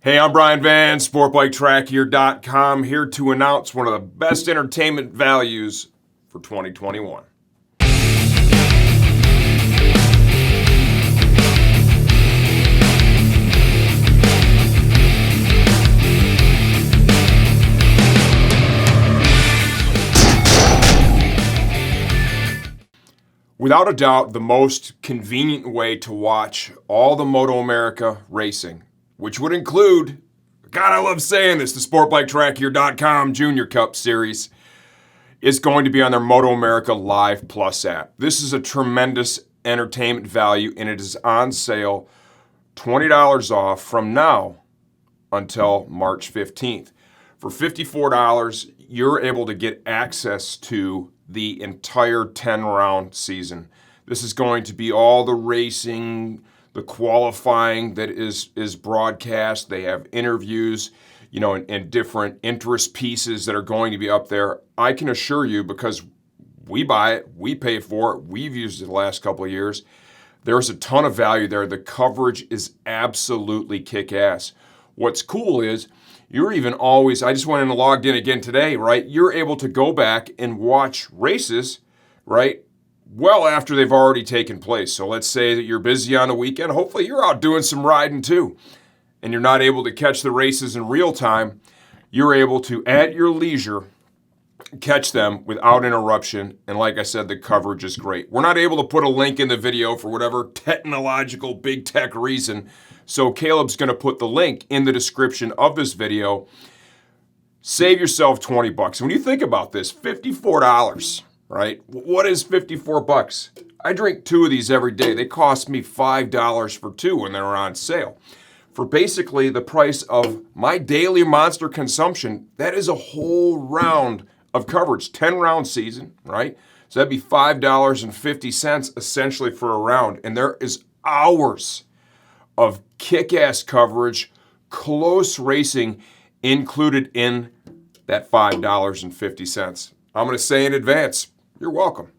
Hey, I'm Brian Van, SportbikeTrackYear.com, here to announce one of the best entertainment values for 2021. Without a doubt, the most convenient way to watch all the MotoAmerica racing, which would include, God, I love saying this, the SportbikeTrackYear.com Junior Cup Series, is going to be on their MotoAmerica Live Plus app. This is a tremendous entertainment value, and it is on sale $20 off from now until March 15th. For $54, you're able to get access to the entire 10-round season. This is going to be all the racing, the qualifying that is broadcast. They have interviews, and different interest pieces that are going to be up there. I can assure you, because we buy it, we pay for it, we've used it the last couple of years, there's a ton of value there. The coverage is absolutely kick-ass. What's cool is you're even always, I just went in and logged in again today, right? You're able to go back and watch races, right? Well after they've already taken place. So let's say that you're busy on the weekend. Hopefully you're out doing some riding too, and you're not able to catch the races in real time. You're able to, at your leisure, catch them without interruption. And like I said, the coverage is great. We're not able to put a link in the video for whatever technological big tech reason. So Caleb's going to put the link in the description of this video. Save yourself $20. When you think about this, $54, right? What is $54? I drink two of these every day. They cost me $5 for two when they're on sale. For basically the price of my daily monster consumption, that is a whole round of coverage, 10-round season, right? So that'd be $5.50 essentially for a round. And there is hours of kick-ass coverage, close racing included in that $5.50. I'm going to say in advance, you're welcome.